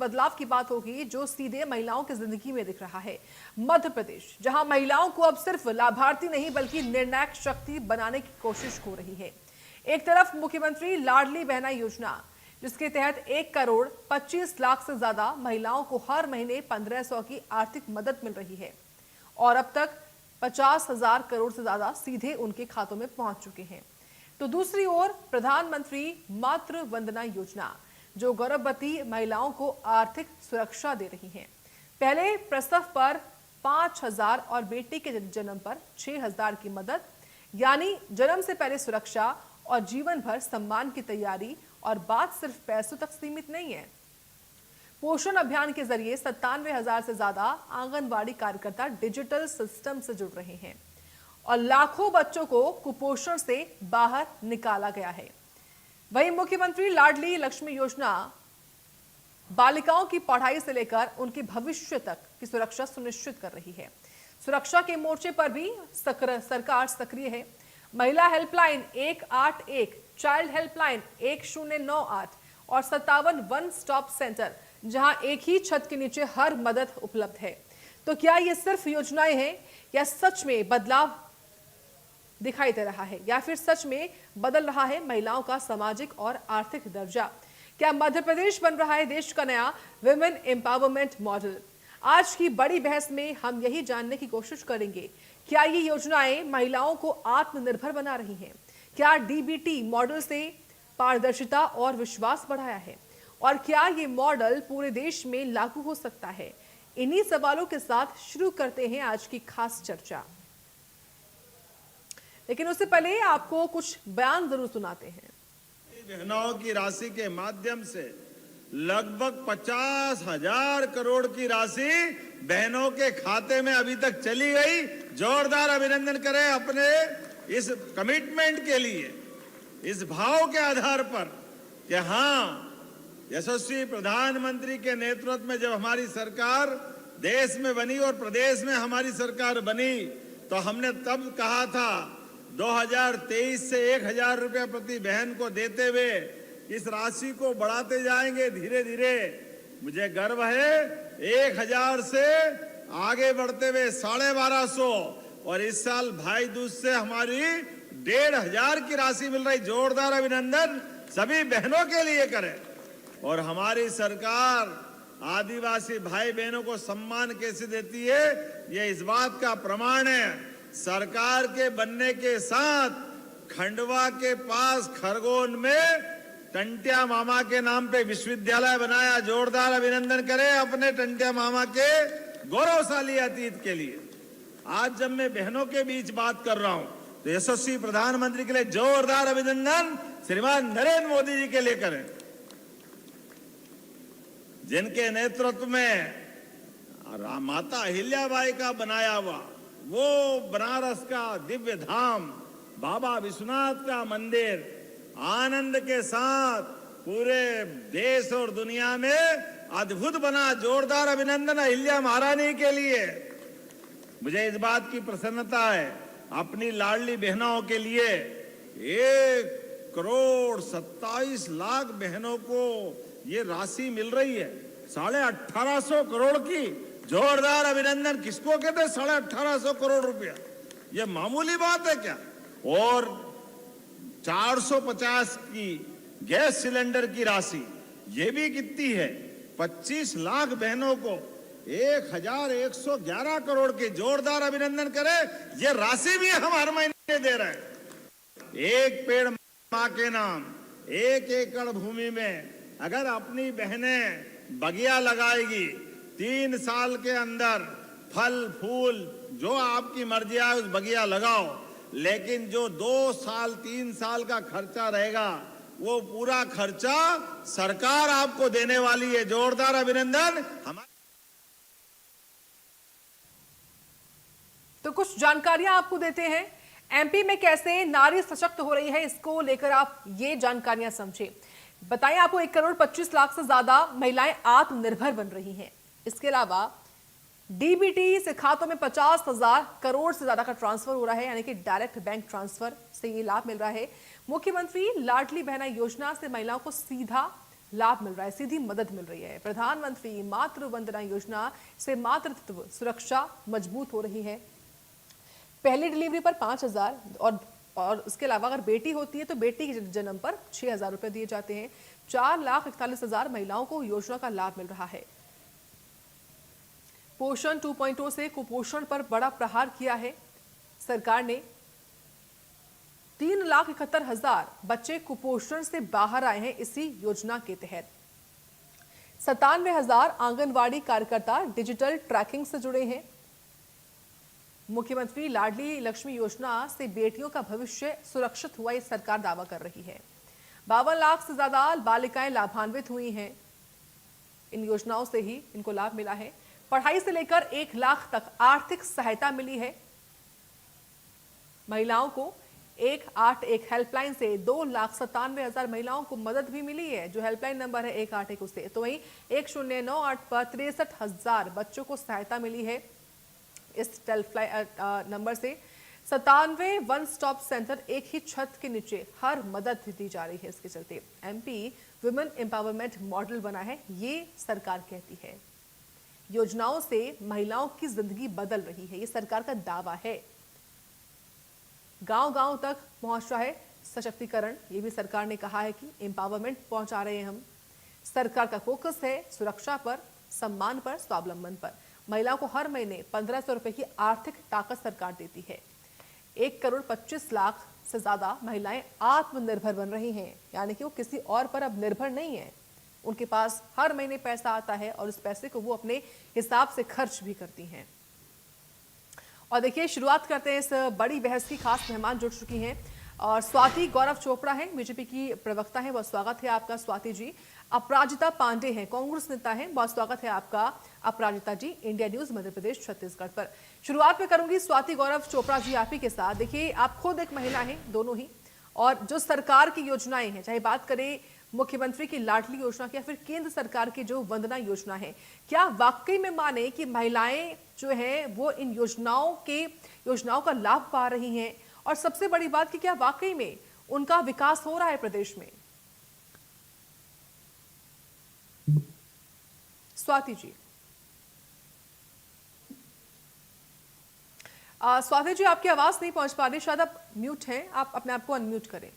बदलाव की बात होगी जो सीधे महिलाओं की जिंदगी में दिख रहा है। मध्य प्रदेश, जहां महिलाओं को अब सिर्फ लाभार्थी नहीं बल्कि निर्णायक शक्ति बनाने की कोशिश हो रही है। एक तरफ मुख्यमंत्री लाडली बहना योजना, जिसके तहत 1 करोड़ 25 लाख से ज्यादा महिलाओं को हर महीने 1500 की आर्थिक मदद मिल रही है और अब तक 50,000 करोड़ से ज्यादा सीधे उनके खातों में पहुंच चुके हैं। तो दूसरी ओर प्रधानमंत्री मातृ वंदना योजना, जो गर्भवती महिलाओं को आर्थिक सुरक्षा दे रही है। पहले प्रसव पर 5,000 और बेटी के जन्म पर 6,000 की मदद, यानी जन्म से पहले सुरक्षा और जीवन भर सम्मान की तैयारी। और बात सिर्फ पैसों तक सीमित नहीं है। पोषण अभियान के जरिए 97,000 से ज्यादा आंगनबाड़ी कार्यकर्ता डिजिटल सिस्टम से जुड़ रहे हैं और लाखों बच्चों को कुपोषण से बाहर निकाला गया है। वहीं मुख्यमंत्री लाडली लक्ष्मी योजना बालिकाओं की पढ़ाई से लेकर उनके भविष्य तक की सुरक्षा सुनिश्चित कर रही है। सुरक्षा के मोर्चे पर भी सरकार सक्रिय है। महिला हेल्पलाइन 181, चाइल्ड हेल्पलाइन 1098 और 57 वन स्टॉप सेंटर, जहां एक ही छत के नीचे हर मदद उपलब्ध है। तो क्या ये सिर्फ योजनाएं हैं या सच में बदलाव दिखाई दे रहा है, या फिर सच में बदल रहा है महिलाओं का सामाजिक और आर्थिक दर्जा? क्या मध्य प्रदेश बन रहा है देश का नया विमेन एम्पावरमेंट मॉडल? आज की बड़ी बहस में हम यही जानने की कोशिश करेंगे, क्या ये योजनाएं महिलाओं को आत्मनिर्भर बना रही हैं? क्या डीबीटी मॉडल से पारदर्शिता और विश्वास बढ़ाया है? और क्या ये मॉडल पूरे देश में लागू हो सकता है? इन्हीं सवालों के साथ शुरू करते हैं आज की खास चर्चा। लेकिन उससे पहले आपको कुछ बयान जरूर सुनाते हैं। बहनों की राशि के माध्यम से लगभग 50,000 करोड़ की राशि बहनों के खाते में अभी तक चली गई। जोरदार अभिनंदन करें अपने इस कमिटमेंट के लिए, इस भाव के आधार पर कि हाँ, यशस्वी प्रधानमंत्री के नेतृत्व में जब हमारी सरकार देश में बनी और प्रदेश में हमारी सरकार बनी, तो हमने तब कहा था 2023 से 1,000 रुपये प्रति बहन को देते हुए इस राशि को बढ़ाते जाएंगे धीरे धीरे। मुझे गर्व है 1,000 से आगे बढ़ते हुए 1250 और इस साल भाई दूज से हमारी 1,500 की राशि मिल रही। जोरदार अभिनंदन सभी बहनों के लिए करें। और हमारी सरकार आदिवासी भाई बहनों को सम्मान कैसे देती है, ये इस बात का प्रमाण है। सरकार के बनने के साथ खंडवा के पास खरगोन में टंटिया मामा के नाम पे विश्वविद्यालय बनाया। जोरदार अभिनंदन करें अपने टंटिया मामा के गौरवशाली अतीत के लिए। आज जब मैं बहनों के बीच बात कर रहा हूं तो यशस्वी प्रधानमंत्री के लिए जोरदार अभिनंदन श्रीमान नरेंद्र मोदी जी के लिए करें, जिनके नेतृत्व में माता अहिल्याबाई का बनाया हुआ वो बनारस का दिव्य धाम बाबा विश्वनाथ का मंदिर आनंद के साथ पूरे देश और दुनिया में अद्भुत बना। जोरदार अभिनंदन अहिल्या महारानी के लिए। मुझे इस बात की प्रसन्नता है अपनी लाडली बहनों के लिए 1 करोड़ 27 लाख बहनों को ये राशि मिल रही है, 1850 करोड़ की। जोरदार अभिनंदन। किसको कहते हैं 1850 करोड़ रुपया? ये मामूली बात है क्या? और 450 की गैस सिलेंडर की राशि, ये भी कितनी है? 25 लाख बहनों को 1,111 करोड़ के। जोरदार अभिनंदन करें। ये राशि भी हम हर महीने दे रहे हैं। एक पेड़ मां के नाम, 1 एकड़ भूमि में अगर अपनी बहनें बगिया लगाएगी, 3 साल के अंदर फल फूल जो आपकी मर्जी है उस बगिया लगाओ, लेकिन जो 2 साल 3 साल का खर्चा रहेगा वो पूरा खर्चा सरकार आपको देने वाली है। जोरदार अभिनंदन। तो कुछ जानकारियां आपको देते हैं। एमपी में कैसे नारी सशक्त हो रही है, इसको लेकर आप ये जानकारियां समझे। बताएं, आपको 1 करोड़ 25 लाख से ज्यादा महिलाएं आत्मनिर्भर बन रही हैं। इसके अलावा डीबीटी से खातों में 50,000 करोड़ से ज्यादा का ट्रांसफर हो रहा है, यानी कि डायरेक्ट बैंक ट्रांसफर से ये लाभ मिल रहा है। मुख्यमंत्री लाडली बहना योजना से महिलाओं को सीधा लाभ मिल रहा है, सीधी मदद मिल रही है। प्रधानमंत्री मातृ वंदना योजना से मातृत्व सुरक्षा मजबूत हो रही है। पहली डिलीवरी पर 5,000 और उसके अलावा अगर बेटी होती है तो बेटी के जन्म पर 6,000 रुपए दिए जाते हैं। 4,41,000 महिलाओं को योजना का लाभ मिल रहा है। पोषण 2.0 से कुपोषण पर बड़ा प्रहार किया है सरकार ने। 3,71,000 बच्चे कुपोषण से बाहर आए हैं इसी योजना के तहत। 97,000 आंगनवाड़ी कार्यकर्ता डिजिटल ट्रैकिंग से जुड़े हैं। मुख्यमंत्री लाडली लक्ष्मी योजना से बेटियों का भविष्य सुरक्षित हुआ, ये सरकार दावा कर रही है। 52 लाख से ज्यादा बालिकाएं लाभान्वित हुई हैं। इन योजनाओं से ही इनको लाभ मिला है। पढ़ाई से लेकर 1 लाख तक आर्थिक सहायता मिली है महिलाओं को। 181 हेल्पलाइन से 2,97,000 महिलाओं को मदद भी मिली है। जो हेल्पलाइन नंबर है 181 उससे, तो वहीं 1098 पर 63,000 बच्चों को सहायता मिली है इस हेल्पलाइन नंबर से। 97 वन स्टॉप सेंटर एक ही छत के नीचे हर मदद दी जा रही है। इसके चलते एमपी वुमेन एम्पावरमेंट मॉडल बना है, ये सरकार कहती है। योजनाओं से महिलाओं की जिंदगी बदल रही है, ये सरकार का दावा है। गांव-गांव तक पहुंच रहा है सशक्तिकरण, ये भी सरकार ने कहा है कि एम्पावरमेंट पहुंचा रहे हैं हम। सरकार का फोकस है सुरक्षा पर, सम्मान पर, स्वावलंबन पर। महिलाओं को हर महीने 1,500 रुपए की आर्थिक ताकत सरकार देती है। 1,25,00,000 से ज्यादा महिलाएं आत्मनिर्भर बन रही हैं, यानी कि वो किसी और पर अब निर्भर नहीं है। उनके पास हर महीने पैसा आता है और उस पैसे को वो अपने हिसाब से खर्च भी करती हैं। और देखिए, शुरुआत करते हैं इस बड़ी बहस की। खास मेहमान जुड़ चुकी हैं और स्वाति गौरव चोपड़ा हैं, बीजेपी की प्रवक्ता हैं, बहुत स्वागत है आपका स्वाति जी। अपराजिता पांडे हैं, कांग्रेस नेता हैं, बहुत स्वागत है आपका अपराजिता जी इंडिया न्यूज मध्य प्रदेश छत्तीसगढ़ पर। शुरुआत में करूंगी स्वाति गौरव चोपड़ा जी आप ही के साथ। देखिए, आप खुद एक महिला हैं, दोनों ही, और जो सरकार की योजनाएं हैं, चाहे बात करें मुख्यमंत्री की लाडली योजना की या फिर केंद्र सरकार की जो वंदना योजना है, क्या वाकई में माने कि महिलाएं जो है वो इन योजनाओं का लाभ पा रही हैं? और सबसे बड़ी बात कि क्या वाकई में उनका विकास हो रहा है प्रदेश में? स्वाति जी। स्वाति जी, आपकी आवाज नहीं पहुंच पा रही, शायद आप म्यूट हैं, आप अपने आप को अनम्यूट करें।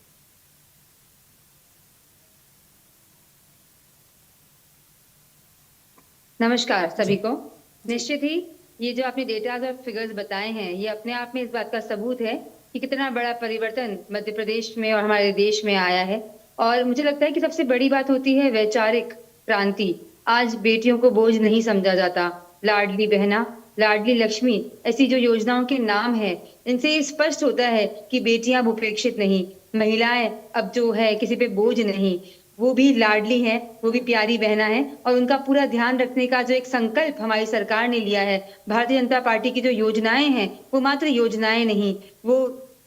नमस्कार सभी को। निश्चित ही ये जो आपने डेटाज और फिगर्स बताए हैं, ये अपने आप में इस बात का सबूत है कि कितना बड़ा परिवर्तन मध्य प्रदेश में और हमारे देश में आया है। और मुझे लगता है कि सबसे बड़ी बात होती है वैचारिक क्रांति। आज बेटियों को बोझ नहीं समझा जाता। लाडली बहना, लाडली लक्ष्मी, ऐसी जो योजनाओं के नाम है, इनसे स्पष्ट होता है कि बेटियां अब उपेक्षित नहीं, महिलाएं अब जो है किसी पे बोझ नहीं, वो भी लाडली हैं, वो भी प्यारी बहना है। और उनका पूरा ध्यान रखने का जो एक संकल्प हमारी सरकार ने लिया है। भारतीय जनता पार्टी की जो योजनाएं हैं, वो मात्र योजनाएं नहीं, वो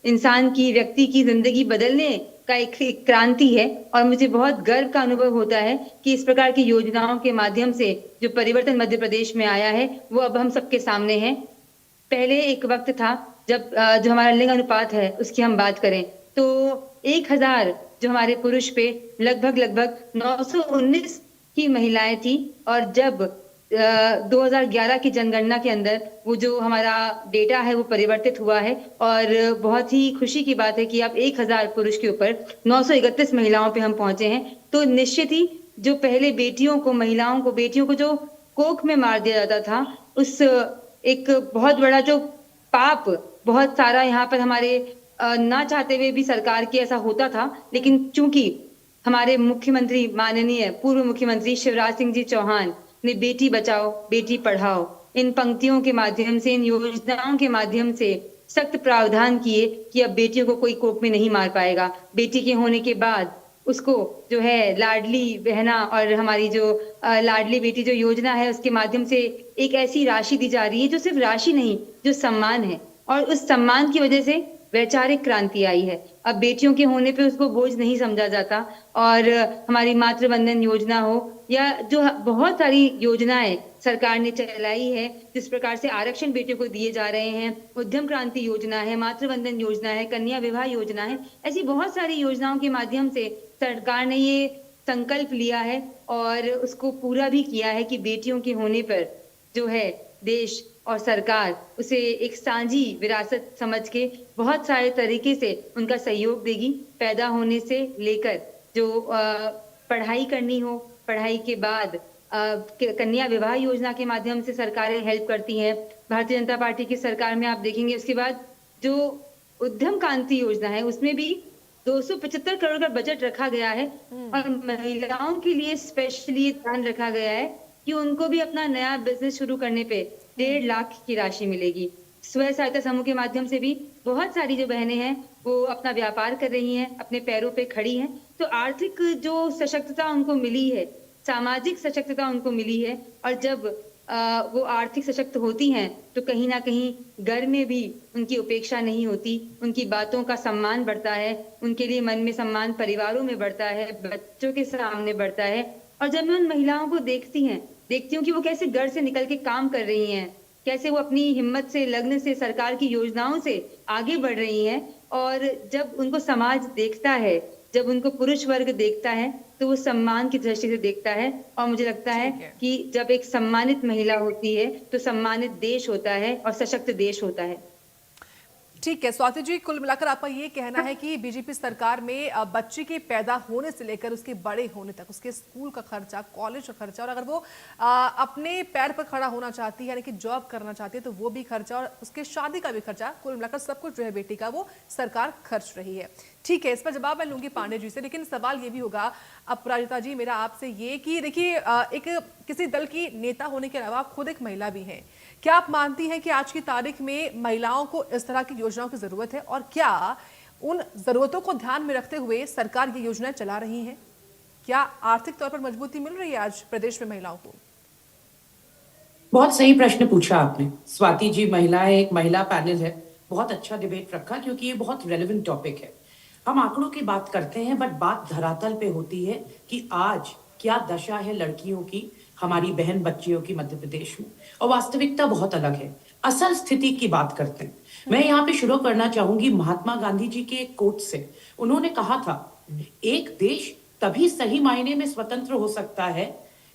इंसान की, व्यक्ति की जिंदगी बदलने का एक क्रांति है। और मुझे बहुत गर्व का अनुभव होता है कि इस प्रकार की योजनाओं के माध्यम से जो परिवर्तन मध्य प्रदेश में आया है, वो अब हम सबके सामने है। पहले एक वक्त था जब जो हमारा लिंग अनुपात है उसकी हम बात करें तो 1,000 जो हमारे पुरुष पे लगभग 919 ही महिलाएं थी। और जब 2011 की जनगणना के अंदर वो जो हमारा डेटा है वो परिवर्तित हुआ है। और बहुत ही खुशी की बात है कि अब 1,000 पुरुष के ऊपर 931 महिलाओं पे हम पहुंचे हैं। तो निश्चित ही जो पहले बेटियों को, महिलाओं को, बेटियों को जो कोख में मार दिया जाता था, उस एक बहुत बड़ा जो पाप, बहुत सारा यहाँ पर हमारे ना चाहते हुए भी सरकार की ऐसा होता था। लेकिन चूंकि हमारे मुख्यमंत्री, माननीय पूर्व मुख्यमंत्री शिवराज सिंह जी चौहान ने बेटी बचाओ बेटी पढ़ाओ इन पंक्तियों के माध्यम से, इन योजनाओं के माध्यम से सख्त प्रावधान किए कि अब बेटियों को कोई कोख में नहीं मार पाएगा। बेटी के होने के बाद उसको जो है लाडली बहना और हमारी जो लाडली बेटी जो योजना है, उसके माध्यम से एक ऐसी राशि दी जा रही है जो सिर्फ राशि नहीं, जो सम्मान है। और उस सम्मान की वजह से वैचारिक क्रांति आई है। अब बेटियों के होने पे उसको बोझ नहीं समझा जाता। और हमारी मातृ वंदन योजना हो या जो बहुत सारी योजनाएं सरकार ने चलाई है, जिस प्रकार से आरक्षण बेटियों को दिए जा रहे हैं, उद्यम क्रांति योजना है, मातृ वंदन योजना है, कन्या विवाह योजना है, ऐसी बहुत सारी योजनाओं के माध्यम से सरकार ने ये संकल्प लिया है और उसको पूरा भी किया है कि बेटियों के होने पर जो है देश और सरकार उसे एक साझी विरासत समझ के बहुत सारे तरीके से उनका सहयोग देगी। पैदा होने से लेकर जो पढ़ाई करनी हो, पढ़ाई के बाद कन्या विवाह योजना के माध्यम से सरकारें हेल्प करती हैं। भारतीय जनता पार्टी की सरकार में आप देखेंगे उसके बाद जो उद्यम क्रांति योजना है उसमें भी 275 करोड़ का बजट रखा गया है और महिलाओं के लिए स्पेशली ध्यान रखा गया है कि उनको भी अपना नया बिजनेस शुरू करने पे 1.5 लाख की राशि मिलेगी। स्वयं सहायता समूह के माध्यम से भी बहुत सारी जो बहनें हैं वो अपना व्यापार कर रही हैं, अपने पैरों पे खड़ी हैं। तो आर्थिक जो सशक्तता उनको मिली है, सामाजिक सशक्तता उनको मिली है और जब वो आर्थिक सशक्त होती हैं तो कहीं ना कहीं घर में भी उनकी उपेक्षा नहीं होती, उनकी बातों का सम्मान बढ़ता है, उनके लिए मन में सम्मान परिवारों में बढ़ता है, बच्चों के सामने बढ़ता है। और जब मैं उन महिलाओं को देखती हूँ कि वो कैसे घर से निकल के काम कर रही हैं, कैसे वो अपनी हिम्मत से, लगन से, सरकार की योजनाओं से आगे बढ़ रही हैं और जब उनको समाज देखता है, जब उनको पुरुष वर्ग देखता है तो वो सम्मान की दृष्टि से देखता है। और मुझे लगता है कि जब एक सम्मानित महिला होती है तो सम्मानित देश होता है और सशक्त देश होता है। ठीक है स्वाति जी, कुल मिलाकर आपका ये कहना है कि बीजेपी सरकार में बच्चे के पैदा होने से लेकर उसके बड़े होने तक उसके स्कूल का खर्चा, कॉलेज का खर्चा और अगर वो अपने पैर पर खड़ा होना चाहती है यानी कि जॉब करना चाहती है तो वो भी खर्चा और उसके शादी का भी खर्चा, कुल मिलाकर सब कुछ जो है बेटी का वो सरकार खर्च रही है। ठीक है, इस पर जवाब मैं लूंगी पांडे जी से, लेकिन सवाल ये भी होगा अपराजिता जी मेरा आपसे ये कि देखिए एक किसी दल की नेता होने के अलावा खुद एक महिला भी हैं, क्या आप मानती हैं कि आज की तारीख में महिलाओं को इस तरह की योजनाओं की जरूरत है और क्या उन जरूरतों को ध्यान में रखते हुए सरकार ये योजनाएं चला रही है? क्या आर्थिक तौर पर मजबूती मिल रही है आज प्रदेश में महिलाओं को? बहुत सही प्रश्न पूछा आपने स्वाति जी। एक महिला पैनल है, बहुत अच्छा डिबेट रखा क्योंकि ये बहुत रेलेवेंट टॉपिक है। हम आंकड़ों की बात करते हैं बट बात धरातल पे होती है कि आज क्या दशा है लड़कियों की, हमारी बहन बच्चियों की मध्य प्रदेश में, और वास्तविकता बहुत अलग है। असल स्थिति की बात करते हैं। मैं यहाँ पे शुरू करना चाहूंगी महात्मा गांधी जी के एक कोट से। उन्होंने कहा था, एक देश तभी सही मायने में स्वतंत्र हो सकता है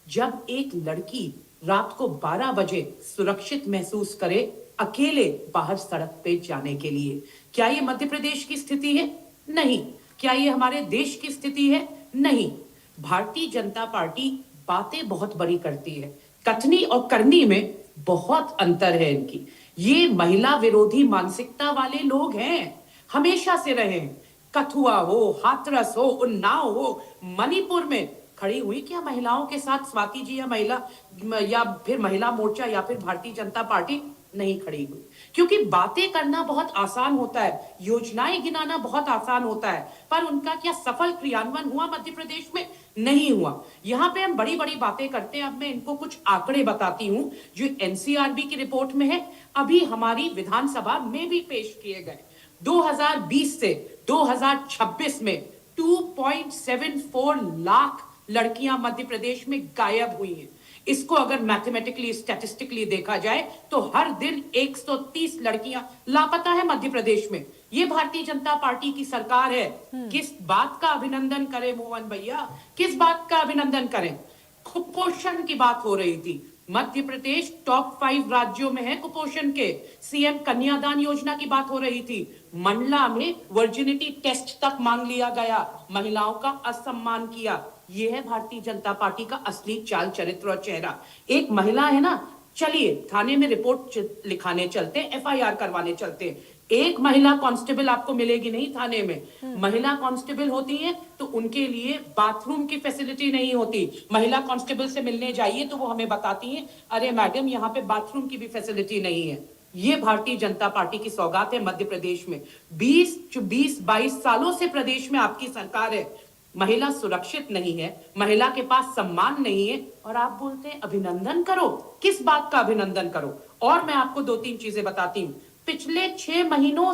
जब एक लड़की रात को 12 बजे सुरक्षित महसूस करे अकेले बाहर सड़क पे जाने के लिए। क्या ये मध्य प्रदेश की स्थिति है? नहीं। क्या ये हमारे देश की स्थिति है? नहीं। भारतीय जनता पार्टी बातें बहुत बड़ी करती है, कथनी और करनी में बहुत अंतर है इनकी। ये महिला विरोधी मानसिकता वाले लोग हैं, हमेशा से रहे हैं। कथुआ हो, हाथरस हो, उन्नाव हो, मणिपुर में खड़ी हुई क्या महिलाओं के साथ स्वाति जी या फिर महिला मोर्चा या फिर भारतीय जनता पार्टी नहीं खड़ी हुई? क्योंकि बातें करना बहुत आसान होता है, योजनाएं गिनाना बहुत आसान होता है, पर उनका क्या सफल क्रियान्वयन हुआ मध्य प्रदेश में? नहीं हुआ। यहाँ पे हम बड़ी बड़ी बातें करते हैं। अब मैं इनको कुछ आंकड़े बताती हूँ जो एनसीआरबी की रिपोर्ट में है, अभी हमारी विधानसभा में भी पेश किए गए। 2020 से 2026 में 2.74 लाख लड़कियां मध्य प्रदेश में गायब हुई हैं। इसको अगर मैथमेटिकली, स्टैटिस्टिकली देखा जाए तो हर दिन 130 लड़कियां लापता है मध्य प्रदेश में। ये भारतीय जनता पार्टी की सरकार है। किस बात का अभिनंदन करें मोहन भैया, किस बात का अभिनंदन करें? कुपोषण की बात हो रही थी, मध्य प्रदेश टॉप 5 राज्यों में है कुपोषण के। सीएम कन्यादान योजना की बात हो रही थी, मंडला में वर्जिनिटी टेस्ट तक मांग लिया गया, महिलाओं का असम्मान किया। ये है भारतीय जनता पार्टी का असली चाल, चरित्र और चेहरा। एक महिला है ना, चलिए थाने में रिपोर्ट लिखाने चलते हैं, एफआईआर करवाने चलते हैं। एक महिला कांस्टेबल आपको मिलेगी नहीं थाने में। महिला कांस्टेबल होती है तो उनके लिए बाथरूम की फैसिलिटी नहीं होती। महिला कांस्टेबल से मिलने जाइए तो वो हमें बताती हैं, अरे मैडम यहाँ पे बाथरूम की भी फैसिलिटी नहीं है। ये भारतीय जनता पार्टी की सौगात है मध्य प्रदेश में। 22 सालों से प्रदेश में आपकी सरकार है, महिला सुरक्षित नहीं है, महिला के पास सम्मान नहीं है, और आप बोलते हैं अभिनंदन करो। किस बात का अभिनंदन करो? और मैं आपको 2-3 चीजें बताती हूँ। पिछले 6 महीनों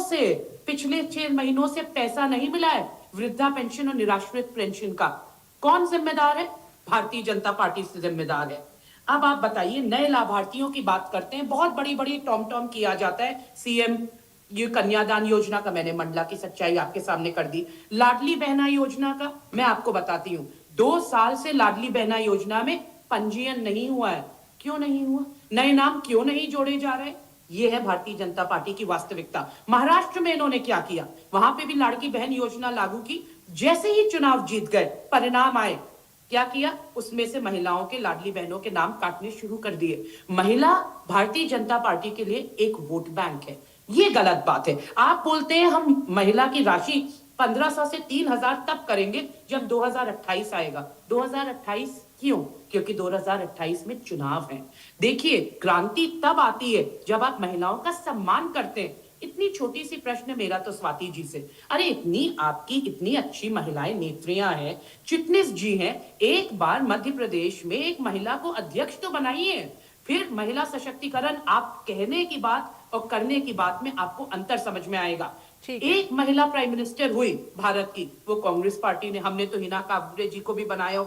से पैसा नहीं मिला है वृद्धा पेंशन और निराश्रित पेंशन का। कौन जिम्मेदार है? भारतीय जनता पार्टी से जिम्मेदार है। अब आप बताइए, नए लाभार्थियों की बात करते हैं, बहुत बड़ी बड़ी टॉम किया जाता है। सीएम ये कन्यादान योजना का मैंने मंडला की सच्चाई आपके सामने कर दी। लाडली बहना योजना का मैं आपको बताती हूँ, 2 साल से लाडली बहना योजना में पंजीयन नहीं हुआ है। क्यों नहीं हुआ? नए नाम क्यों नहीं जोड़े जा रहे? ये है भारतीय जनता पार्टी की वास्तविकता। महाराष्ट्र में इन्होंने क्या किया? वहां पे भी लाड़की बहन योजना लागू की। जैसे ही चुनाव जीत गए, परिणाम आए, क्या किया? उसमें से महिलाओं के, लाडली बहनों के नाम काटने शुरू कर दिए। महिला भारतीय जनता पार्टी के लिए एक वोट बैंक है। ये गलत बात है। आप बोलते हैं हम महिला की राशि 1500 से 3000 तब करेंगे जब 2028 आएगा। 2028 क्यों? क्योंकि 2028 में चुनाव है। देखिए, क्रांति तब आती है जब आप महिलाओं का सम्मान करते हैं। इतनी छोटी सी प्रश्न मेरा तो स्वाति जी से, अरे इतनी आपकी इतनी अच्छी महिलाएं नेत्रियां हैं, चिटनिस जी हैं, एक बार मध्य प्रदेश में एक महिला को अध्यक्ष तो बनाइए। फिर महिला सशक्तिकरण आप कहने की बात और करने की बात में आपको अंतर समझ में आएगा। ठीक है। एक महिला प्राइम मिनिस्टर हुई भारत की, वो कांग्रेस पार्टी ने, हमने तो हिना कांबरे जी को भी बनाया।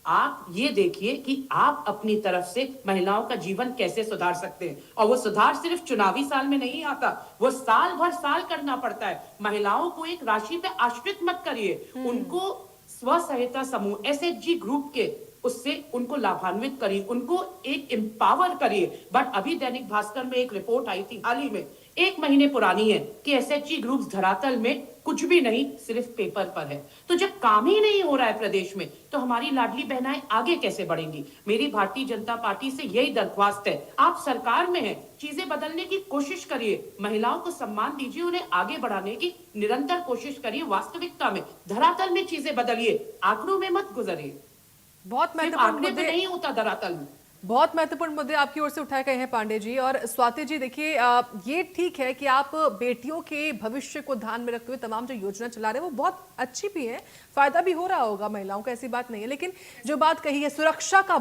आप ये देखिए कि आप अपनी तरफ से महिलाओं का जीवन कैसे सुधार सकते हैं। और वो सुधार सिर्फ चुनावी साल में नहीं आता, वो साल भर साल करना पड़ता है। महिलाओं को एक राशि पे आश्रित मत करिए, उनको स्व सहायता समूह एसएचजी ग्रुप के उससे उनको लाभान्वित करिए, उनको एक एम्पावर करिए। बट अभी दैनिक भास्कर में एक रिपोर्ट आई थी हाल ही में, 1 महीने पुरानी है, कि एसएचजी ग्रुप्स धरातल में कुछ भी नहीं, सिर्फ पेपर पर है। तो जब काम ही नहीं हो रहा है प्रदेश में, तो हमारी लाडली बहनाएं आगे कैसे बढ़ेंगी? मेरी भारतीय जनता पार्टी से यही दरख्वास्त है, आप सरकार में हैं, चीजें बदलने की कोशिश करिए, महिलाओं को सम्मान दीजिए, उन्हें आगे बढ़ाने की निरंतर कोशिश करिए। वास्तविकता में, धरातल में चीजें बदलिए, आंकड़ों में मत गुजरिए। बहुत सिर्फ महत्वपूर्ण आंकड़े पे मुद्दे, नहीं होता धरातल में। बहुत महत्वपूर्ण मुद्दे आपकी ओर से उठाए गए हैं पांडे जी। और स्वाति जी, देखिए, ये ठीक है कि आप बेटियों के भविष्य को ध्यान में रखते हुए तमाम जो योजना चला रहे हैं वो बहुत अच्छी भी है, फायदा भी हो रहा होगा महिलाओं को, ऐसी बात नहीं है। लेकिन जो बात कही है सुरक्षा का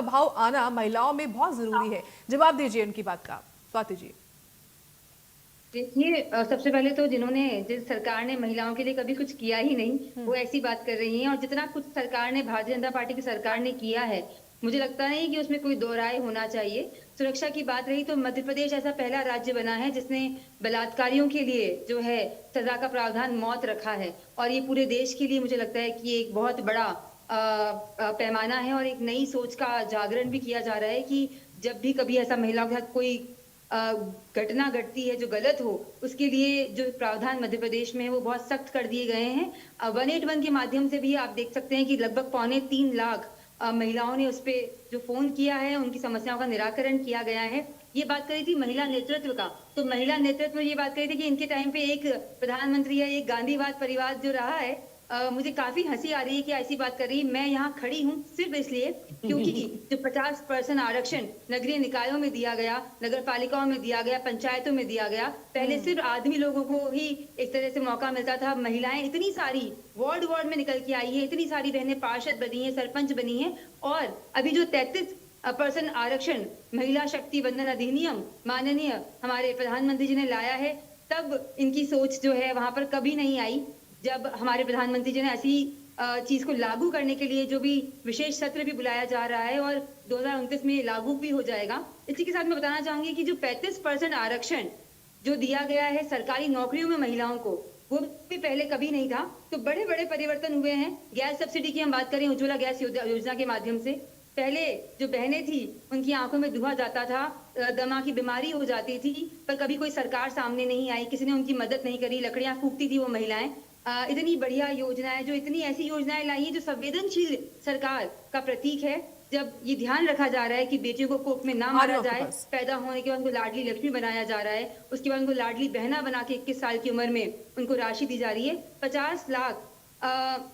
भाव आना महिलाओं में बहुत जरूरी है। जवाब दीजिए उनकी बात का, स्वाति जी। देखिए, सबसे पहले तो जिस सरकार ने महिलाओं के लिए कभी कुछ किया ही नहीं, वो ऐसी बात कर रही हैं। और जितना कुछ सरकार ने, भारतीय जनता पार्टी की सरकार ने किया है, मुझे लगता नहीं कि उसमें कोई दो राय होना चाहिए। सुरक्षा की बात रही तो मध्य प्रदेश ऐसा पहला राज्य बना है जिसने बलात्कारियों के लिए जो है सजा का प्रावधान मौत रखा है। और ये पूरे देश के लिए मुझे लगता है कि एक बहुत बड़ा पैमाना है और एक नई सोच का जागरण भी किया जा रहा है कि जब भी कभी ऐसा महिलाओं के साथ कोई घटना घटती है जो गलत हो, उसके लिए जो प्रावधान मध्य प्रदेश में है वो बहुत सख्त कर दिए गए हैं। 181 के माध्यम से भी आप देख सकते हैं कि लगभग 3.25 लाख महिलाओं ने उस पे जो फोन किया है, उनकी समस्याओं का निराकरण किया गया है। ये बात करी थी महिला नेतृत्व का, तो महिला नेतृत्व में ये बात करी थी कि इनके टाइम पे एक प्रधानमंत्री या एक गांधीवाद परिवार जो रहा है, मुझे काफी हंसी आ रही है कि ऐसी बात कर रही है। मैं यहाँ खड़ी हूँ सिर्फ इसलिए क्योंकि जो 50% आरक्षण नगरीय निकायों में दिया गया, नगर पालिकाओं में दिया गया, पंचायतों में दिया गया, पहले सिर्फ आदमी लोगों को ही एक तरह से मौका मिलता था। महिलाएं इतनी सारी वार्ड में निकल के आई है, इतनी सारी बहनें पार्षद बनी है, सरपंच बनी है। और अभी जो 33% आरक्षण महिला शक्ति वंदन अधिनियम माननीय हमारे प्रधानमंत्री जी ने लाया है, तब इनकी सोच जो है वहां पर कभी नहीं आई। जब हमारे प्रधानमंत्री जी ने ऐसी चीज को लागू करने के लिए जो भी विशेष सत्र भी बुलाया जा रहा है और 2029 में लागू भी हो जाएगा। इसी के साथ मैं बताना चाहूंगी कि जो 35% आरक्षण जो दिया गया है सरकारी नौकरियों में महिलाओं को, वो भी पहले कभी नहीं था। तो बड़े बड़े परिवर्तन हुए हैं। गैस सब्सिडी की हम बात करें, उज्ज्वला गैस योजना के माध्यम से पहले जो बहनें थी उनकी आंखों में धुआं जाता था, दमा की बीमारी हो जाती थी, पर कभी कोई सरकार सामने नहीं आई, किसी ने उनकी मदद नहीं करी, लकड़ियां फूकती थी वो महिलाएं। इतनी बढ़िया योजनाएं, जो इतनी ऐसी योजनाएं लाई हैं जो संवेदनशील सरकार का प्रतीक है। जब ये ध्यान रखा जा रहा है कि बेटियों को कोख में ना मारा जाए, पैदा होने के बाद उनको लाडली लक्ष्मी बनाया जा रहा है, उसके बाद उनको लाडली बहना बना के 21 साल की उम्र में उनको राशि दी जा रही है। 50 लाख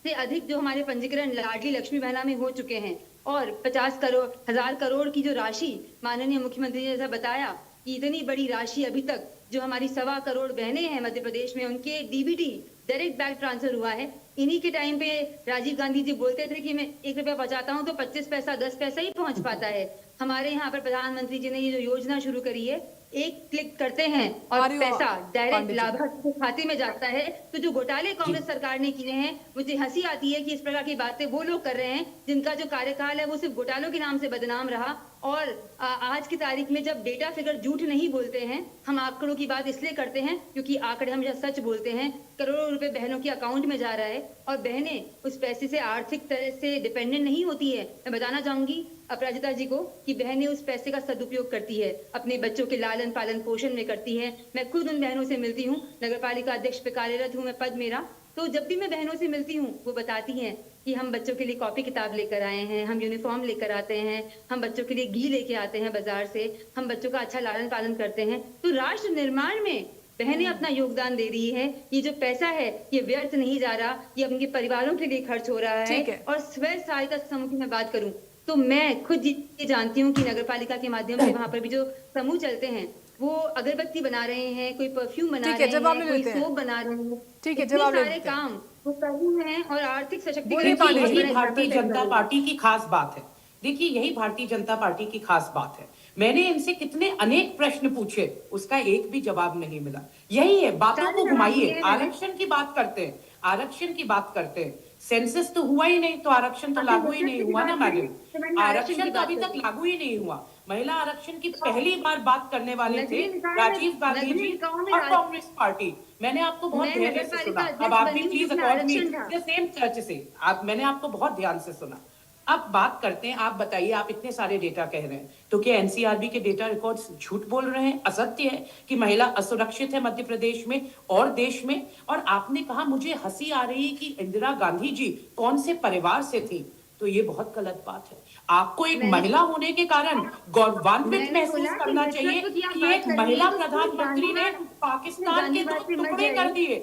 से अधिक जो हमारे पंजीकरण लाडली लक्ष्मी बहना में हो चुके हैं और 50,000 करोड़ की जो राशि माननीय मुख्यमंत्री ने जैसा बताया कि इतनी बड़ी राशि अभी तक जो हमारी 1.25 करोड़ बहनें हैं मध्य प्रदेश में, उनके डीबीटी डायरेक्ट बैंक ट्रांसफर हुआ है। इन्हीं के टाइम पे राजीव गांधी जी बोलते थे कि मैं 1 रुपया बचाता हूँ तो 25 पैसा 10 पैसा ही पहुंच पाता है। हमारे यहाँ पर प्रधानमंत्री जी ने ये जो योजना शुरू करी है, एक क्लिक करते हैं और पैसा डायरेक्ट लाभार्थी के खाते में जाता है। तो जो घोटाले कांग्रेस सरकार ने किए हैं, मुझे हंसी आती है कि इस प्रकार की बातें वो लोग कर रहे हैं जिनका जो कार्यकाल है वो सिर्फ घोटालों के नाम से बदनाम रहा और आज की तारीख में जब डेटा फिगर झूठ नहीं बोलते हैं, हम आंकड़ों की बात इसलिए करते हैं क्योंकि आंकड़े हमेशा सच बोलते हैं। करोड़ों रुपए बहनों के अकाउंट में जा रहा है और बहनें उस पैसे से आर्थिक तरह से डिपेंडेंट नहीं होती है। मैं बताना चाहूंगी अपराजिता जी को कि बहनें उस पैसे का सदुपयोग करती है, अपने बच्चों के लालन पालन पोषण में करती है। मैं खुद उन बहनों से मिलती हूँ, नगर पालिका अध्यक्ष पे कार्यरत हूँ मैं, पद मेरा। तो जब भी मैं बहनों से मिलती हूँ वो बताती हैं कि हम बच्चों के लिए कॉपी किताब लेकर आए हैं, हम यूनिफॉर्म लेकर आते हैं, हम बच्चों के लिए घी लेके आते हैं बाजार से, हम बच्चों का अच्छा लालन पालन करते हैं। तो राष्ट्र निर्माण में बहनें अपना योगदान दे रही है। ये जो पैसा है ये व्यर्थ नहीं जा रहा, ये अपने परिवारों के लिए खर्च हो रहा ठीक है। है। और स्वयं सहायता समूह की मैं बात करूं तो मैं खुद ये जानती हूँ कि नगर पालिका के माध्यम से वहां पर भी जो समूह चलते हैं वो अगरबत्ती बना रहे हैं, कोई परफ्यूम बना ठीक है, रहे जवाब हैं, ले कोई लेते हैं। सोप बना रहे हैं। ठीक है, इतने जवाब ले सारे लेते हैं। काम वो कर रही हैं और आर्थिक बोलिए सशक्तिकरण पांडे की जी। यही बड़ा भारतीय example set जनता कर रही पार्टी की खास बात है। देखिए यही भारतीय जनता पार्टी की खास बात है। मैंने इनसे कितने अनेक प्रश्न पूछे, उसका एक भी जवाब नहीं मिला। यही है, बातों सारे को जवाब घुमाइए। दिए हैं मैंने। आरक्षण की बात करते हैं, आरक्षण की बात करते हैं। सेंसस तो हुआ ही नहीं, तो आरक्षण तो आपने लागू ही सेंसस नहीं की हुआ ना बात करी, मैडम। तो मैंने आरक्षण आरक्षण की तो बात अभी तक करी। लागू ही नहीं हुआ। महिला आरक्षण की पहली बार बात करने वाले थे नगरीय निकाय में- राजीव गांधी नगरीय जी निकायों में और राज- कांग्रेस पार्टी। मैंने आपको बहुत मैं धैर्य नगर से पालिका सुना। अब अध्यक्ष आप भी बनी प्लीज हूँ, अकॉर्ड मी आरक्षण था। द सेम चर्च से। मैंने आपको बहुत ध्यान से सुना। अब बात करते हैं, आप बताइए, आप इतने सारे डेटा कह रहे हैं, तो क्या एनसीआरबी के डेटा रिकॉर्ड्स झूठ बोल रहे हैं? असत्य है कि महिला असुरक्षित है मध्य प्रदेश में और देश में? और आपने कहा मुझे हंसी आ रही कि इंदिरा गांधी जी कौन से परिवार से थी, तो ये बहुत गलत बात है। आपको एक मैंने- महिला होने के कारण गौरवान्वित मैंने महसूस बोला कि करना नेतृत्व चाहिए की आप कि बात एक कर रही हैं महिला तो प्रधानमंत्री ने गांधीवाद- पाकिस्तान के गांधीवाद 2 पे मत टुकड़े कर जाइए। दिए।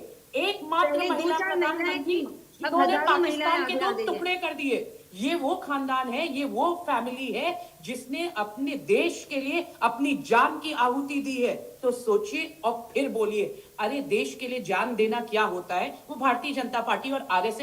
एकमात्र पहले महिला 2-4 महिलाएं प्रधानमंत्री थी, अब जिन्होंने हजारों महिलाएं पाकिस्तान के आगे 2 आ गई हैं। टुकड़े कर दिए। ये वो खानदान है, ये वो फैमिली है जिसने अपने देश के लिए अपनी जान की आहुति दी है। तो सोचिए और फिर बोलिए, अरे देश के लिए जान देना क्या होता है? वो भारतीय जनता पार्टी और आरएसएस